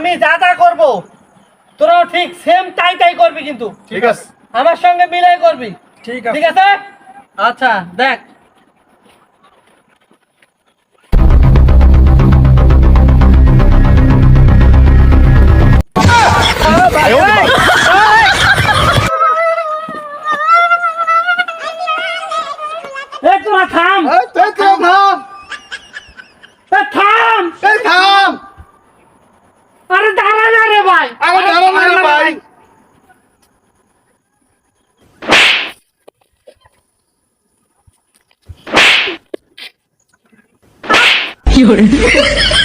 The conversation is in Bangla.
আমি যা যা করব তোরাও ঠিক সেম তাই করবি, কিন্তু ঠিক আছে। আমার সঙ্গে মিলাই করবি। ঠিক ঠিক আছে? আচ্ছা দেখ, এই তোরা থাম, থাম, আরে দাঁড়া না রে ভাই। কি hore